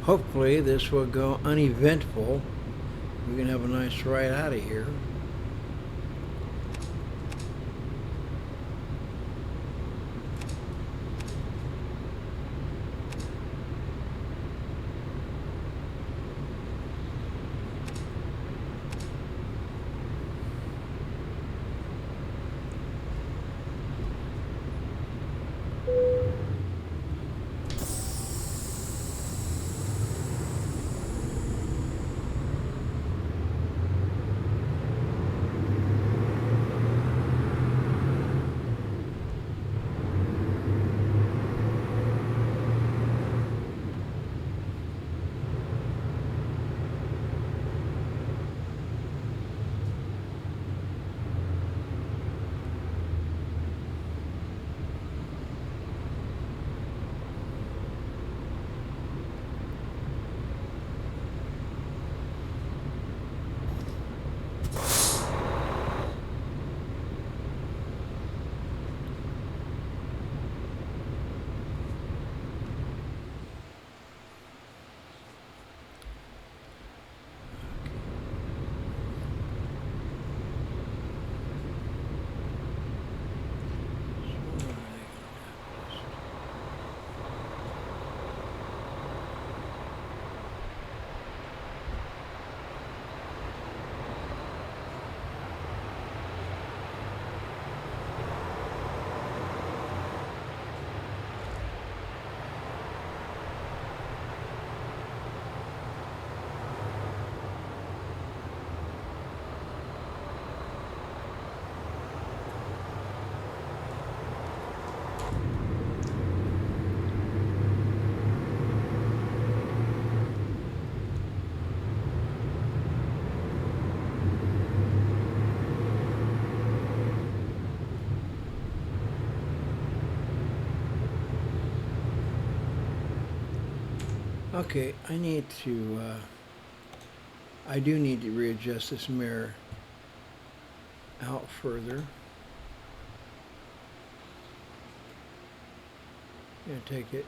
Hopefully this will go uneventful. We can have a nice ride out of here. Okay, I do need to readjust this mirror out further. I'm going to take it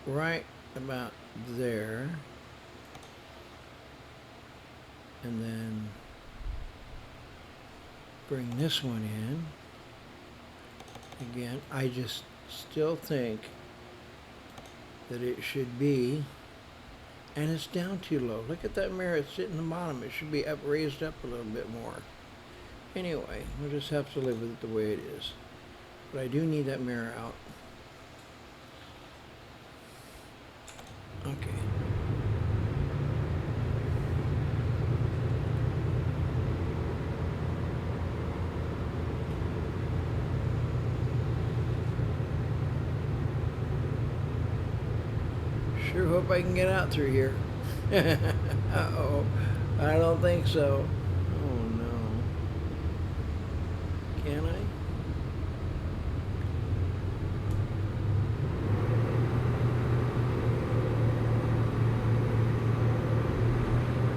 right about there. And then bring this one in. Again, I just still think that it should be, and it's down too low. Look at that mirror, it's sitting in the bottom. It should be raised up a little bit more. Anyway, we'll just have to live with it the way it is. But I do need that mirror out. Okay. Sure hope I can get out through here. Uh-oh. I don't think so. Oh no. Can I?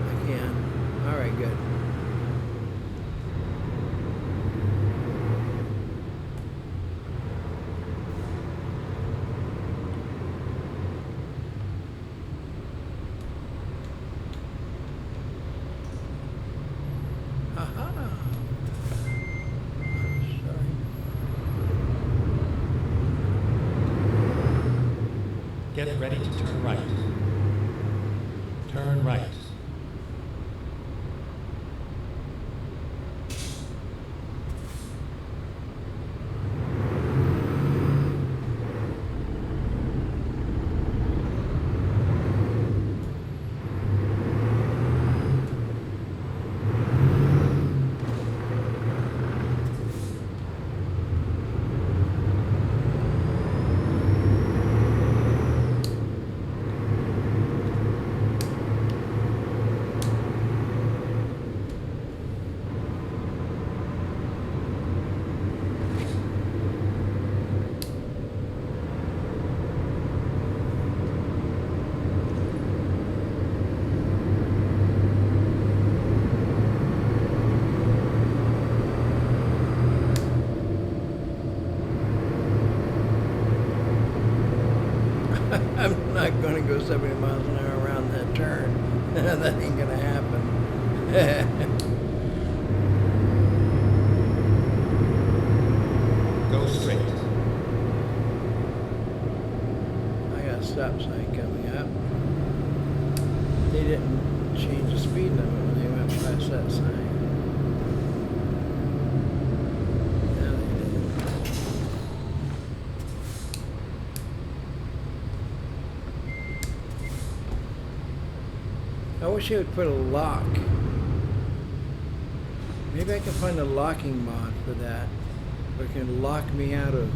I can. All right, good. Get ready to turn right. Turn right. not going to go 70 miles an hour around that turn. That ain't going to happen. Go straight. I got a stop sign coming up. They didn't change the speed limit when they went past that sign. Now they did. I wish they would put a lock. Maybe I can find a locking mod for that. It can lock me out of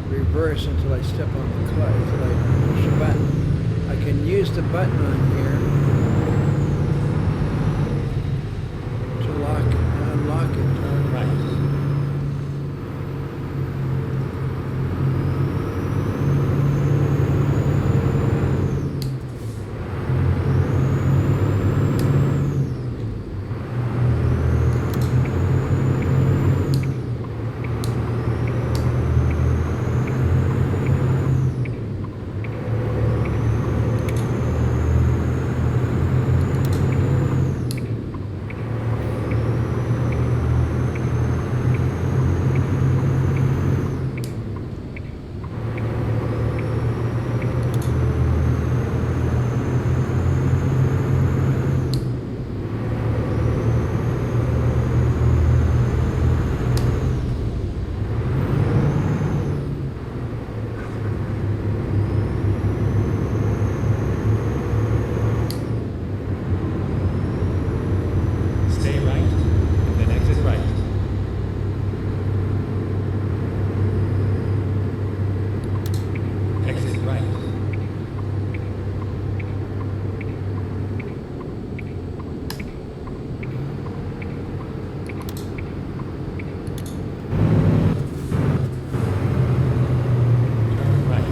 reverse until I step on the clutch, until I push a button. I can use the button on here to unlock it. Turn right. Stay right, and then exit right. Exit right. Turn right.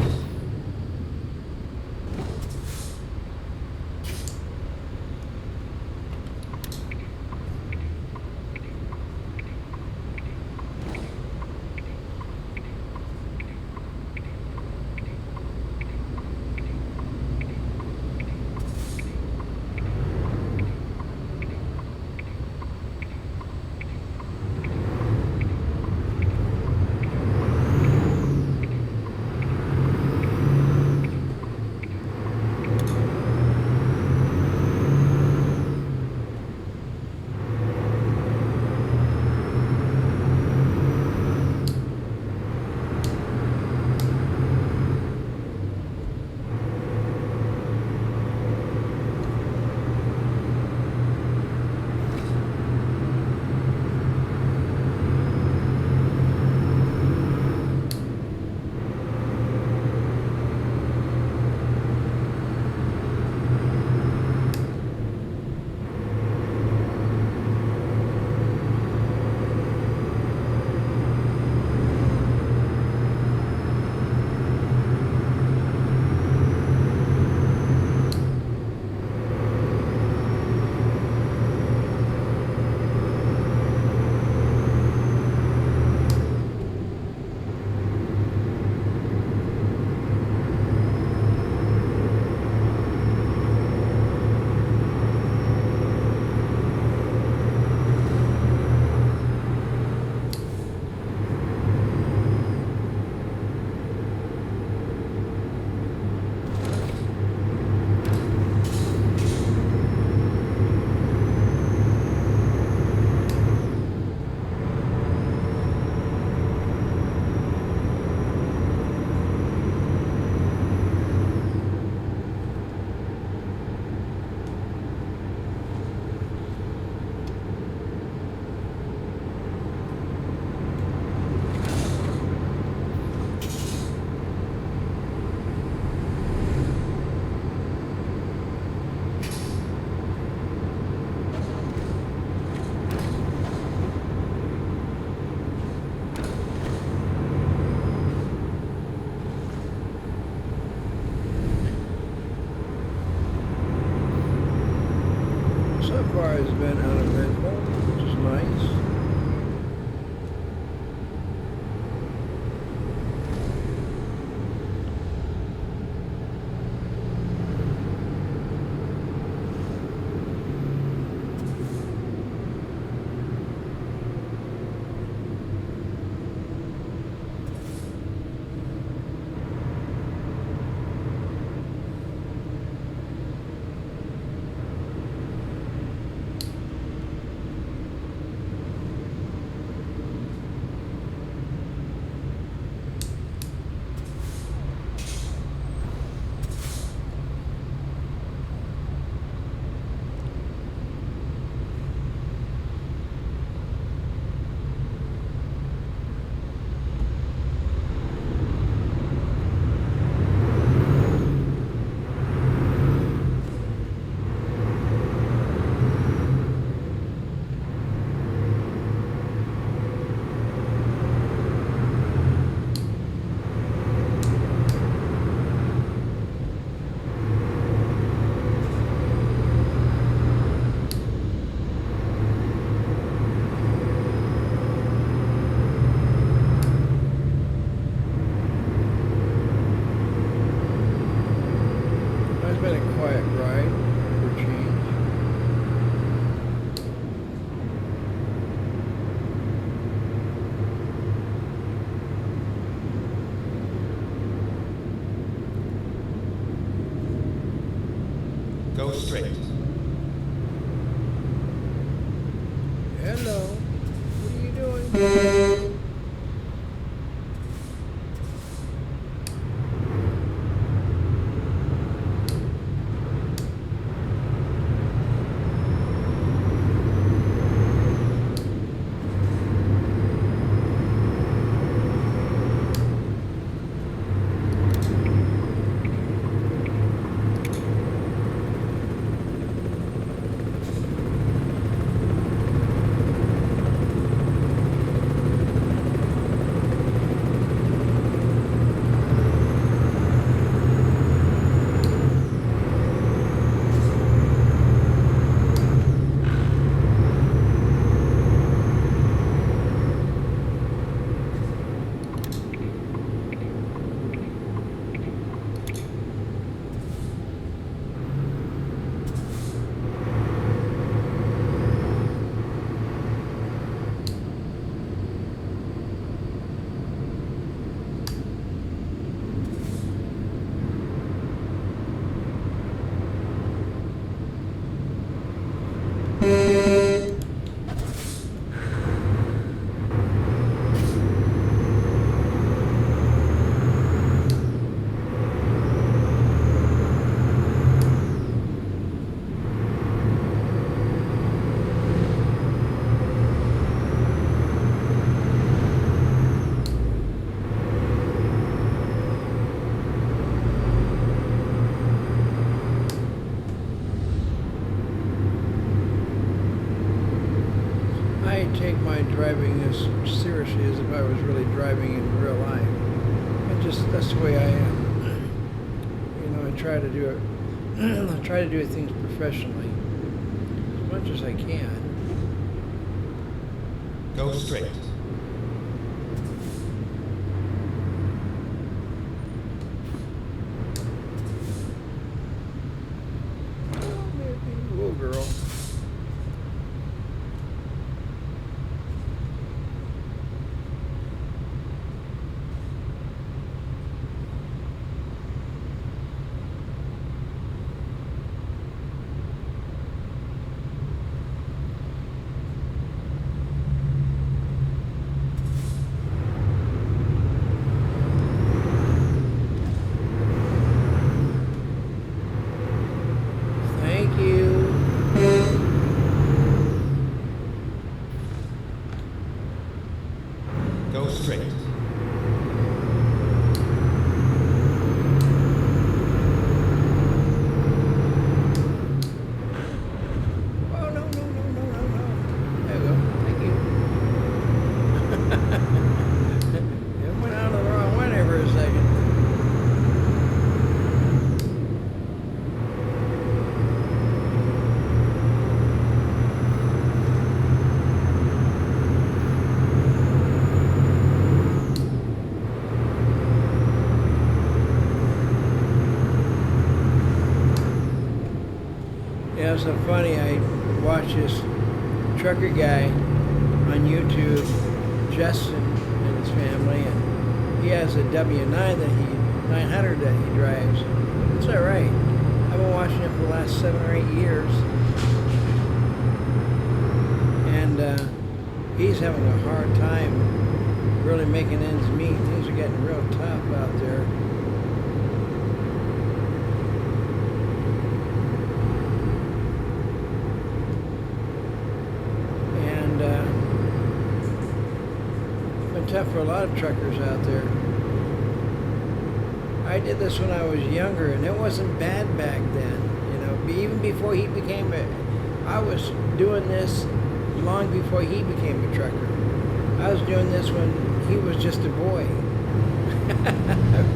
car has been uneventful, which is nice. right for change. Go straight. Hello. What are you doing? I take my driving as seriously as if I was really driving in real life. That's the way I am. You know, I try to do it. I try to do things professionally as much as I can. Go straight. Oh, maybe. Whoa, girl. Thank you. Go straight. Oh, no, no, no, no, no, no. There you go. Thank you. It went out of the wrong one there for a second. Yeah, it's so funny. I watch this trucker guy on YouTube, Justin and his family, and he has a W9 900 that he drives. It's all right. I've been watching it for the last 7 or 8 years, and he's having a hard time really making ends meet. Things are getting real tough out there. Tough for a lot of truckers out there. I did this when I was younger, and it wasn't bad back then. You know, even before he became I was doing this long before he became a trucker. I was doing this when he was just a boy.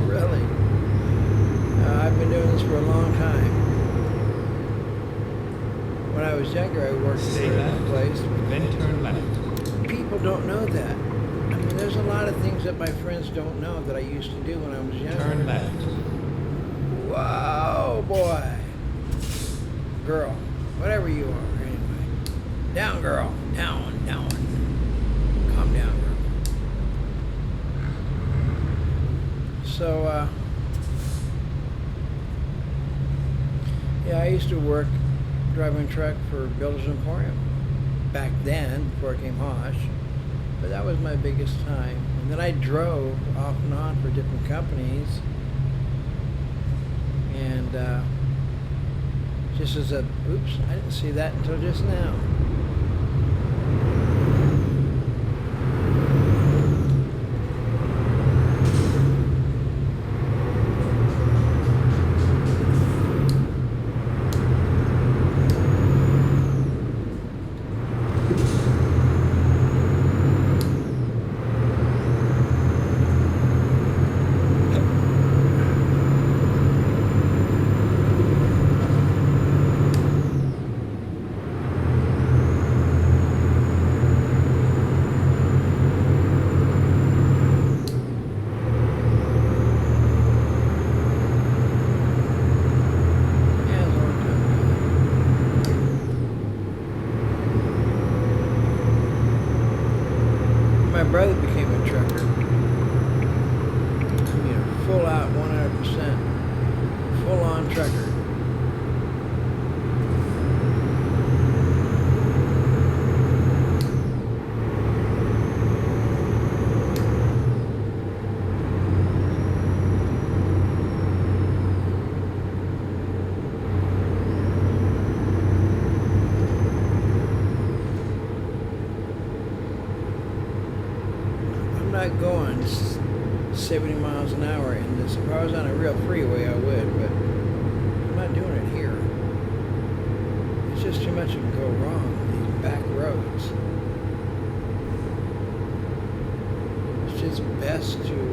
Really. I've been doing this for a long time. When I was younger, I worked Stay in a left, place. then turn left. People don't know that. I mean, there's a lot of things that my friends don't know that I used to do when I was younger. Turn left. Whoa, boy. girl, whatever you are, anyway. Down, girl. Down, down. Calm down, girl. So, yeah, I used to work driving a truck for Builders Emporium back then, before it came Hosh. But that was my biggest time. And then I drove off and on for different companies. And just as a, oops, I didn't see that until just now. My brother became a trucker. I mean, a full out 100%, full on trucker. I'm not going 70 miles an hour in this. If I was on a real freeway, I would, but I'm not doing it here. It's just too much can go wrong on these back roads. It's just best to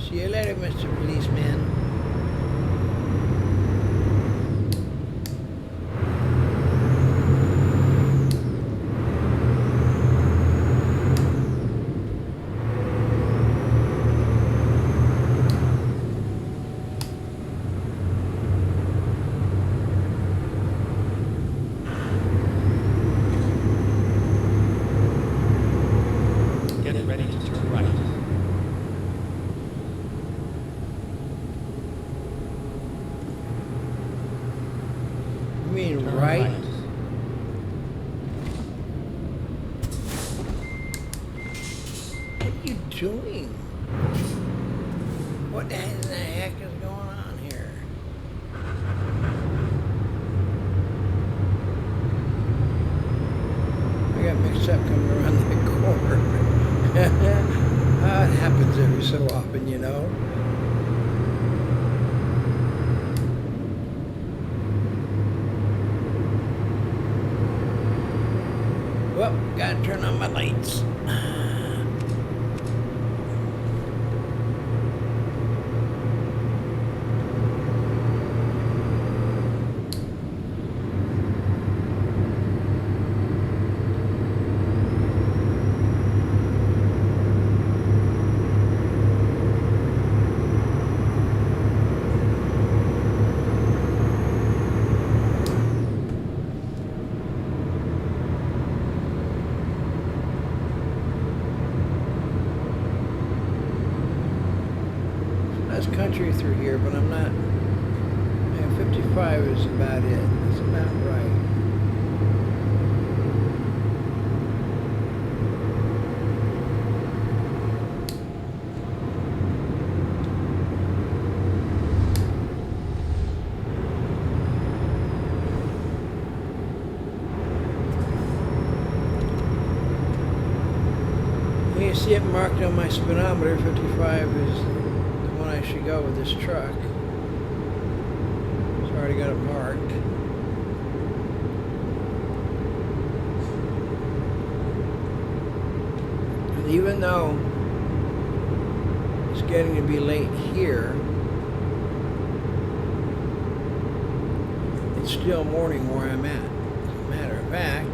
see you later, Mr. Policeman. Get ready to turn right. You mean Turn right? What are you doing? What the heck is going on here? I got mixed up coming around that corner. It happens every so often, you know. Well, gotta turn on my lights. That's country through here, but I'm not. Man, 55 is about it. That's about right. You can see it marked on my speedometer. 55 is the one I should go with this truck. It's already got it marked. And even though It's getting to be late here. It's still morning where I'm at. As a matter of fact,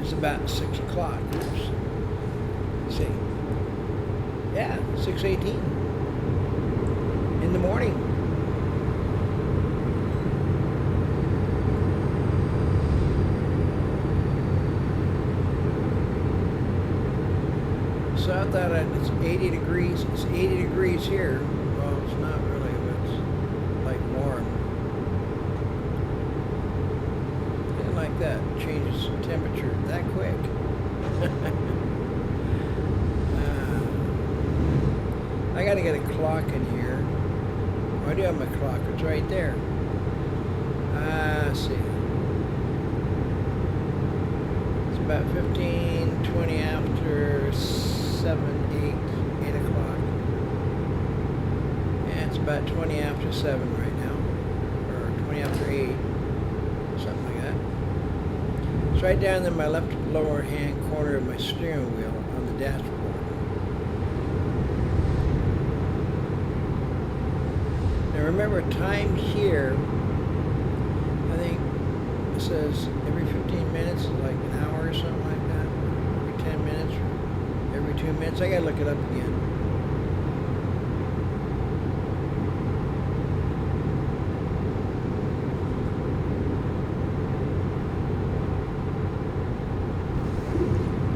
it's about 6 o'clock. Let's see. Yeah, 6:18 in the morning. So I thought it's 80 degrees. It's 80 degrees here. Well, it's not really, but it's like warm. Didn't like that. Changes temperature that quick. I got to get a clock in here. Oh, I do have my clock. It's right there. Let's see. It's about 15, 20 after 7, 8, 8 o'clock. Yeah, it's about 20 after 7 right now. Or 20 after 8. Something like that. It's right down in my left lower hand corner of my steering wheel on the dashboard. Now remember, time here, I think it says every 15 minutes is like an hour or something like that. Every 10 minutes, or every 2 minutes. I gotta look it up again.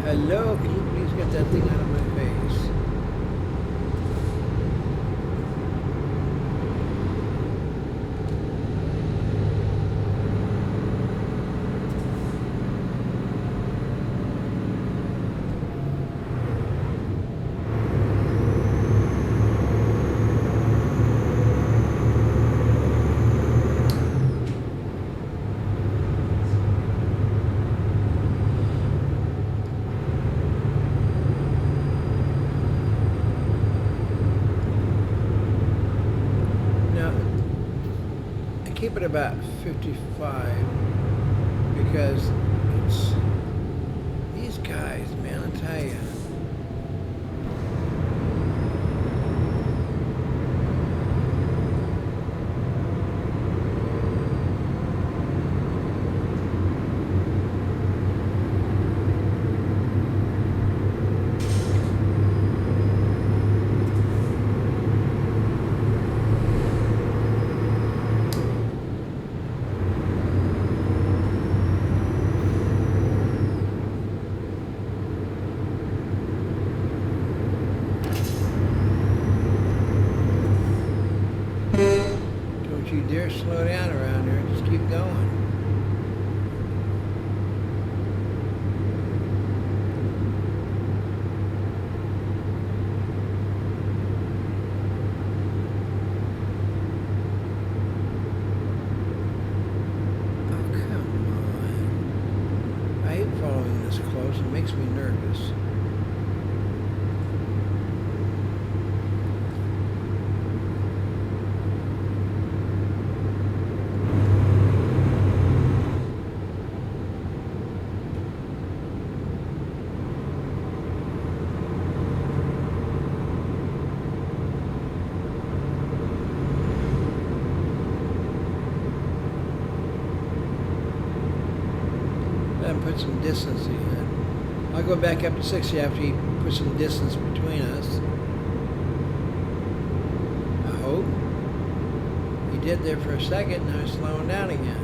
Hello, can you please get that thing out of my face? Keep it about 55 because it's these guys, man, I tell you. Don't you dare slow down around here. Just keep going. Oh, come on. I hate following this close. It makes me nervous. And put some distance in. I'll go back up to 60 after he put some distance between us. I hope. He did there for a second, now he's slowing down again.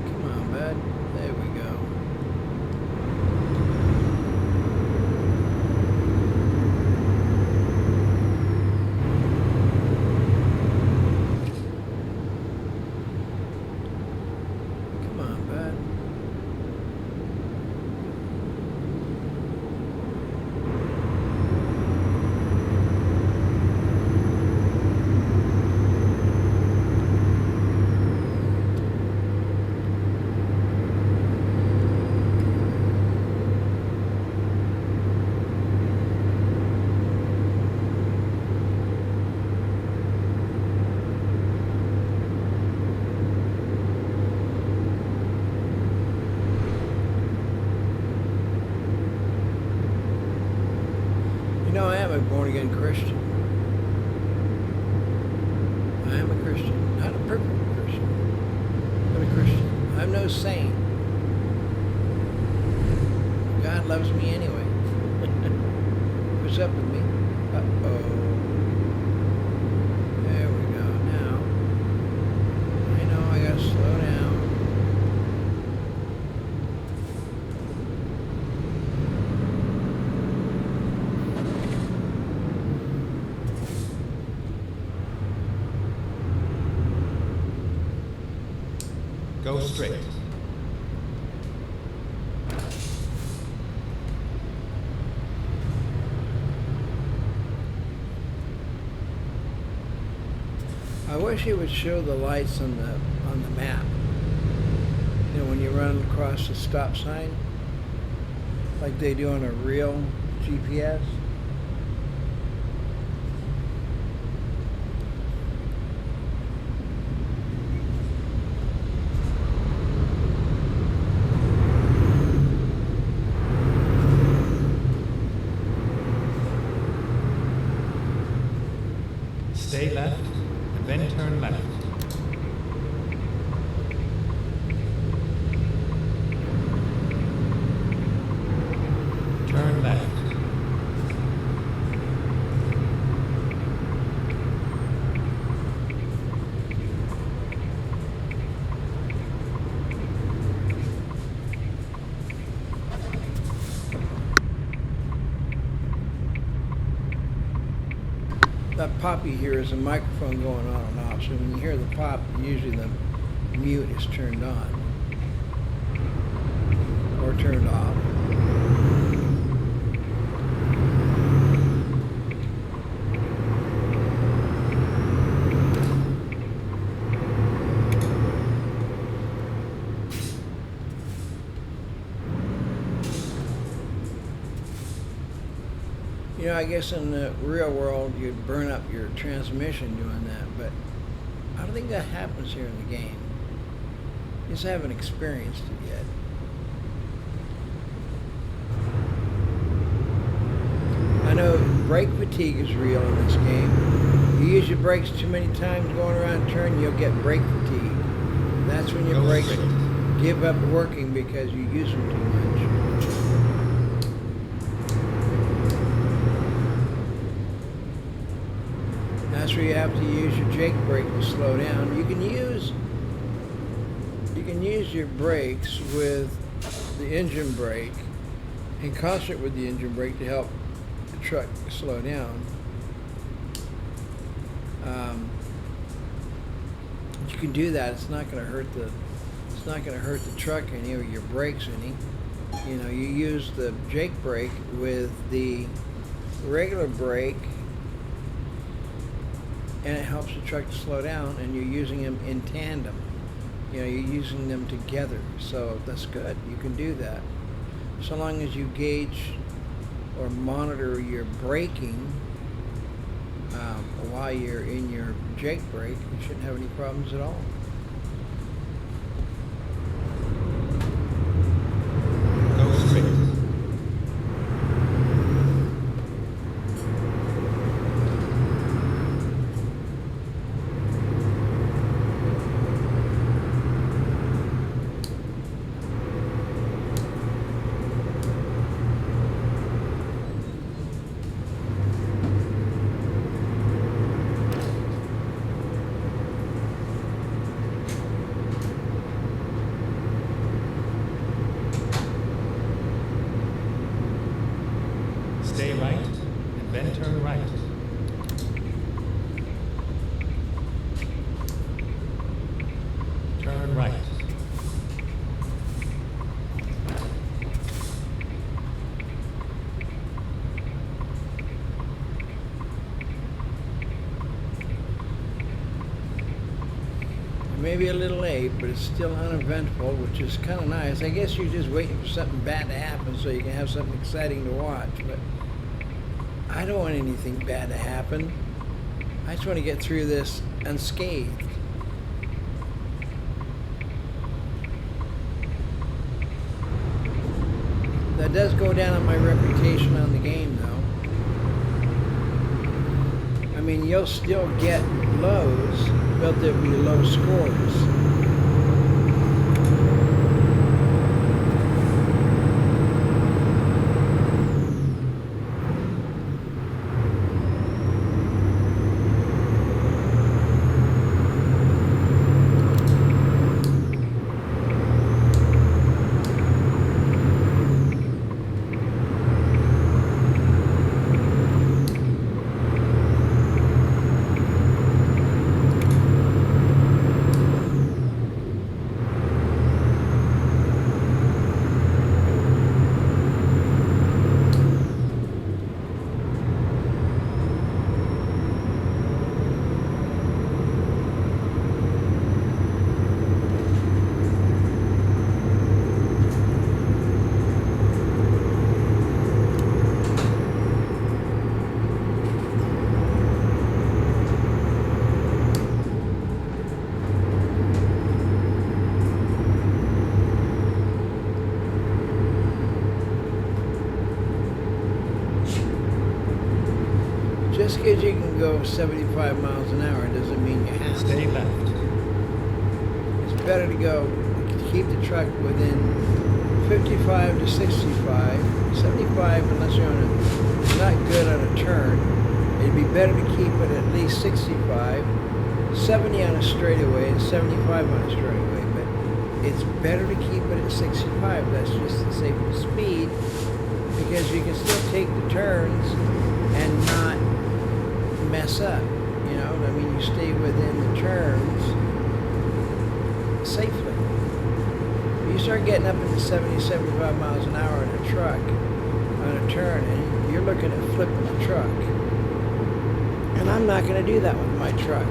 Come on, bud. There we go. a born-again Christian. I am a Christian. Not a perfect Christian, but a Christian. I'm no saint. God loves me anyway. What's up with me? Uh-oh. There we go. Now, I know I gotta slow down. Go straight. I wish it would show the lights on the map. You know, when you run across the stop sign, like they do on a real GPS. Stay left, and then turn left. Turn left. That pop you hear is a microphone going on and off. So when you hear the pop, usually the mute is turned on or turned off. You know, I guess in the real world you'd burn up your transmission doing that, but I don't think that happens here in the game. You just haven't experienced it yet. I know brake fatigue is real in this game. You use your brakes too many times going around a turn, you'll get brake fatigue. That's when your brakes give up working because you use them too much. That's where you have to use your Jake brake to slow down. You can use your brakes with the engine brake in concert with the engine brake to help the truck slow down. You can do that. It's not going to hurt the truck any or your brakes any. You know, you use the Jake brake with the regular brake, and it helps the truck to slow down, and you're using them in tandem. You know, you're using them together, so that's good. You can do that. So long as you gauge or monitor your braking while you're in your Jake brake, you shouldn't have any problems at all. Go straight. Stay right, and then turn right. Turn right. Maybe a little late, but it's still uneventful, which is kind of nice. I guess you're just waiting for something bad to happen so you can have something exciting to watch, but I don't want anything bad to happen. I just want to get through this unscathed. That does go down on my reputation on the game, though. mean, you'll still get lows, but there'll be low scores. Just because you can go 75 miles an hour doesn't mean you have to. Stay left. It's better to go, to keep the truck within 55 to 65, 75 unless you're not good on a turn. It'd be better to keep it at least 65, 70 on a straightaway and 75 on a straightaway. But it's better to keep it at 65. That's just the safest speed because you can still take the turns and not mess up. You know, I mean, you stay within the turns safely. You start getting up into 70, 75 miles an hour in a truck on a turn, and you're looking at flipping the truck. And I'm not going to do that with my truck.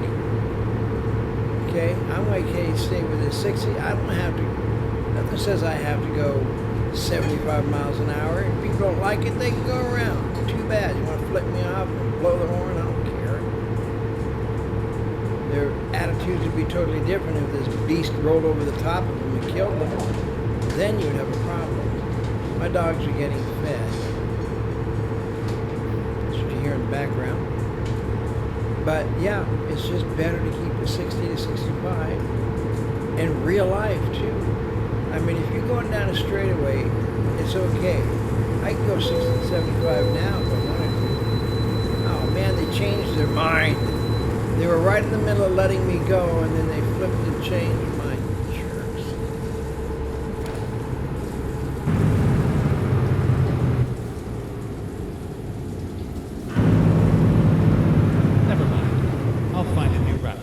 Okay? I'm like, hey, stay within 60. I don't have to, nothing says I have to go 75 miles an hour. If people don't like it, they can go around. Too bad. You want to flip me off and blow the horn? I don't care. Their attitudes would be totally different if this beast rolled over the top of them and killed them. Then you'd have a problem. My dogs are getting fed. That's what you hear in the background. But yeah, it's just better to keep it 60 to 65. In real life, too. I mean, if you're going down a straightaway, it's okay. I can go 60 to 75 now if I wanted to. Oh man, they changed their mind. They were right in the middle of letting me go, and then they flipped and changed my jerks. Never mind. I'll find a new route.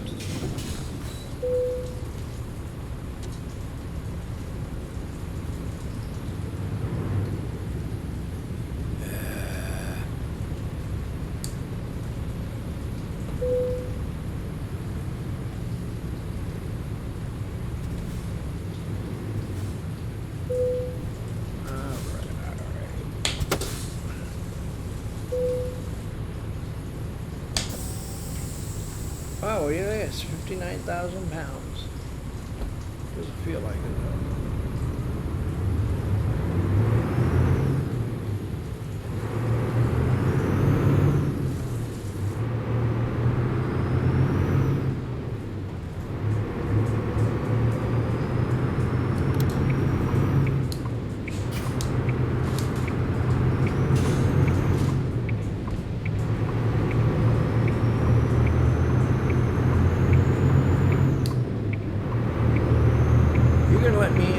Oh, yeah, it's 59,000 pounds. Doesn't feel like it though. Let me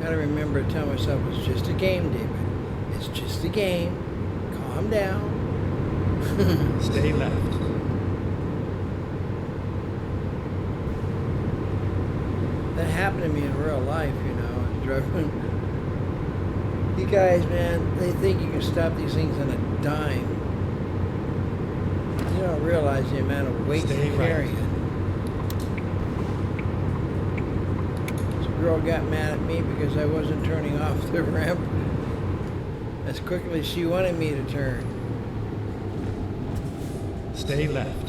Gotta remember to tell myself it's just a game, David. It's just a game. Calm down. Stay left. That happened to me in real life, you know. I was driving. You guys, man, they think you can stop these things on a dime. You don't realize the amount of weight Stay you're right. carrying. This girl got mad at me because I wasn't turning off the ramp as quickly as she wanted me to turn. Stay left.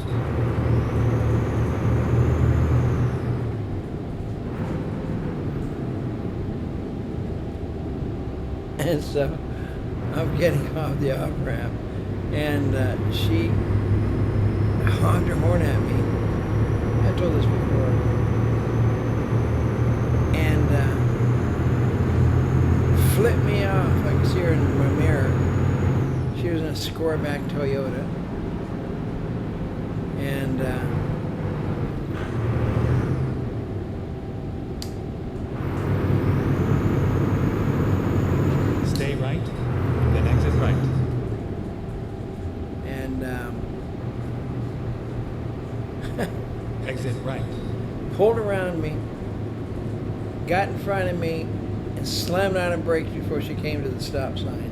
And so I'm getting off the off ramp, and she honked her horn at me. I told this before. And flipped me off. I could see her in my mirror. She was in a score-back Toyota. And Stay right, then exit right. and Exit right. pulled around me, got in front of me, and slammed on her brakes before she came to the stop sign.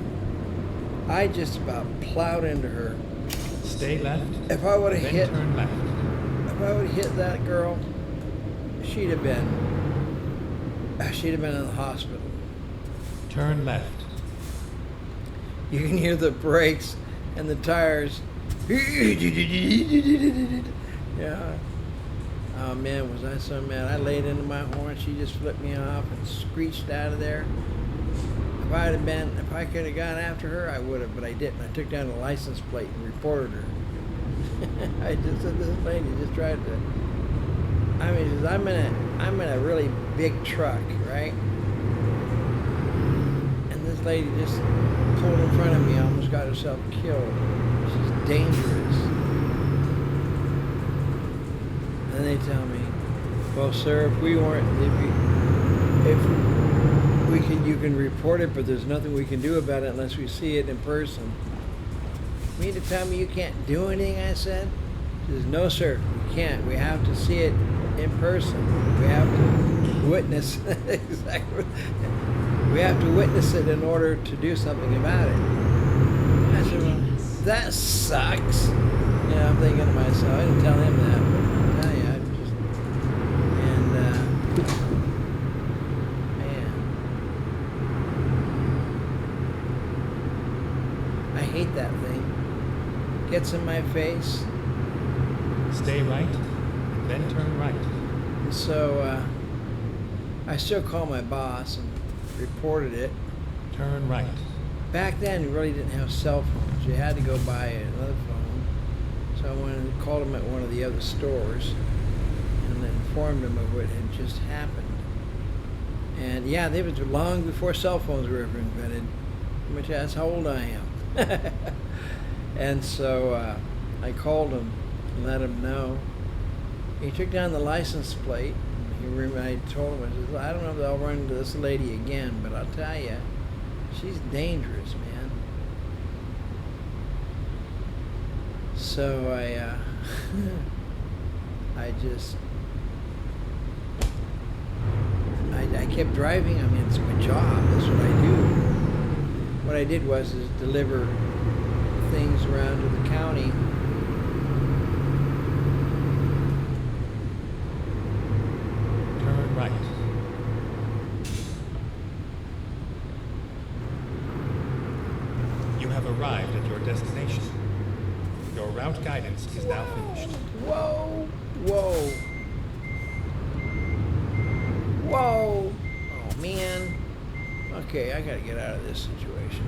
I just about plowed into her. Stay left, If I would have then hit, turn left. if I would have hit that girl, she'd have been in the hospital. Turn left. You can hear the brakes and the tires. Yeah. Oh man, was I so mad. I laid into my horn. She just flipped me off and screeched out of there. If I could have gone after her, I would have, but I didn't. I took down the license plate and reported her. I just said, this lady just tried to. I mean, she says, I'm in a really big truck, right? And this lady just pulled in front of me, almost got herself killed. She's dangerous. And they tell me, well, sir, you can report it, but there's nothing we can do about it unless we see it in person. You mean to tell me you can't do anything? I said. She says, no, sir, we can't. We have to see it in person. We have to witness exactly. We have to witness it in order to do something about it. I said, well, that sucks. You know, I'm thinking to myself, I didn't tell him that, but I'll tell you, I just, and, man, I hate that thing. Gets in my face. Stay right, then turn right. And so, I still called my boss and reported it. Turn right. Back then, we really didn't have cell phones. You had to go buy another phone. So I went and called him at one of the other stores and informed him of what had just happened. And yeah, they was long before cell phones were ever invented. Let me tell you, that's how old I am. And so I called him and let him know. He took down the license plate. I told him, I said, I don't know if I'll run into this lady again, but I'll tell you, she's dangerous, man. So I kept driving. I mean, it's my job. That's what I do. What I did was deliver things around to the county. Turn right. You have arrived at your destination. Your route guidance is now finished. Whoa! Whoa! Whoa! Oh man. Okay, I gotta get out of this situation.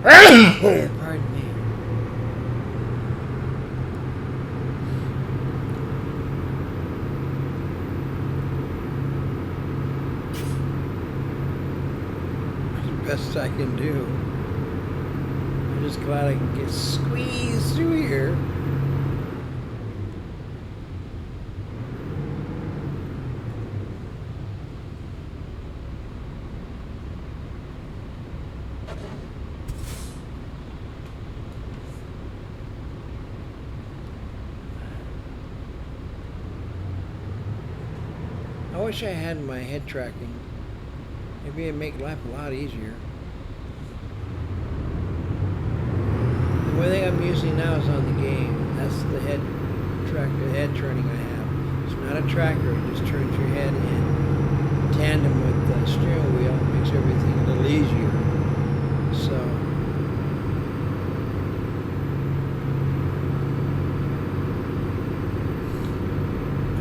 Pardon me. best I can do. I'm just glad I can get squeezed through here. I wish I had my head tracking. Maybe it'd make life a lot easier. The only thing I'm using now is on the game. That's the head turning I have. It's not a tracker, it just turns your head in tandem with the steering wheel. It makes everything a little easier. So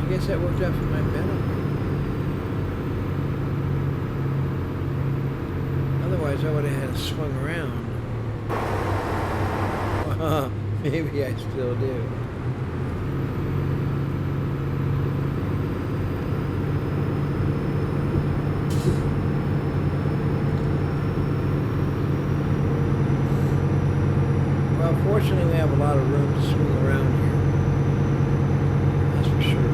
I guess that worked out for my benefit. Otherwise, I would have had it swung around. Maybe I still do. Well, fortunately, we have a lot of room to swing around here. That's for sure.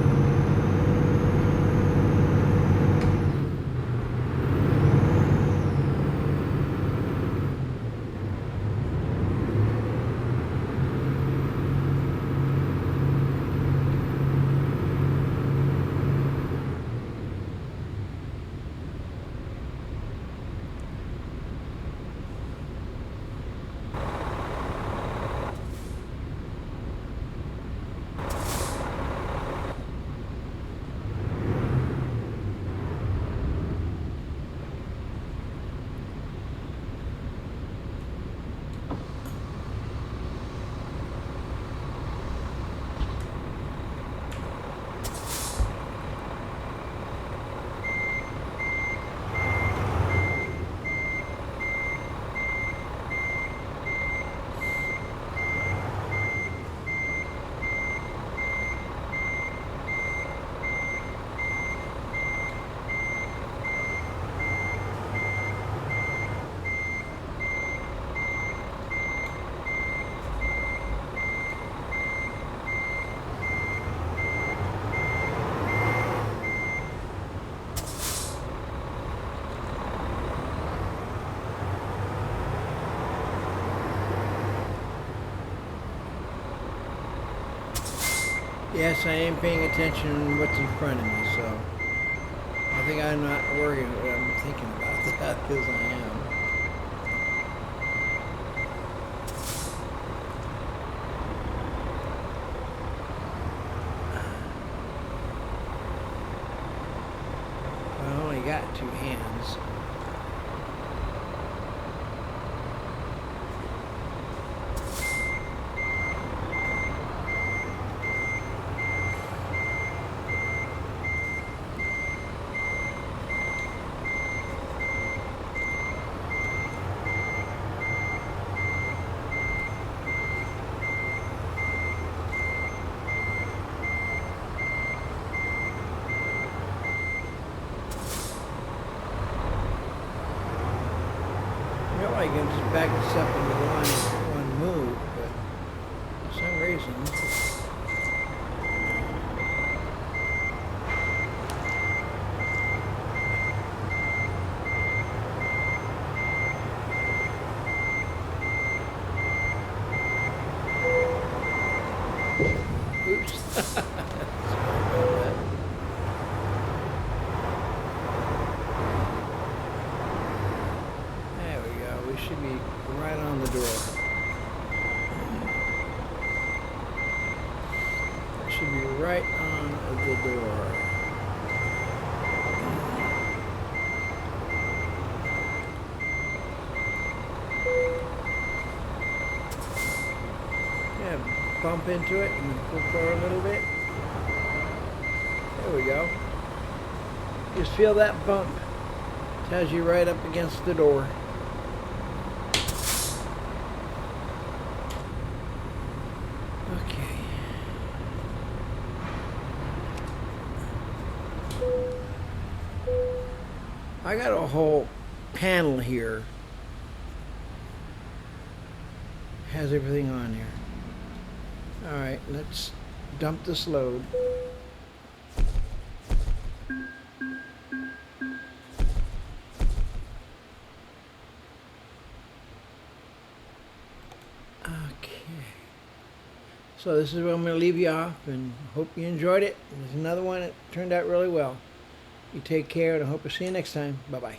Yes, I am paying attention to what's in front of me, so I think I'm not worried. I'm thinking about that because I am. I only got two hands. I can just back this up into one move, but for some reason. Oops. Sorry about that. We should be right on the door. It should be right on the door. Yeah, bump into it and pull forward a little bit. There we go. Just feel that bump. Tells you right up against the door. Okay. I got a whole panel here has everything on there. All right, let's dump this load. Okay. So this is where I'm going to leave you off, and hope you enjoyed it. There's another one that turned out really well. You take care, and I hope to see you next time. Bye-bye.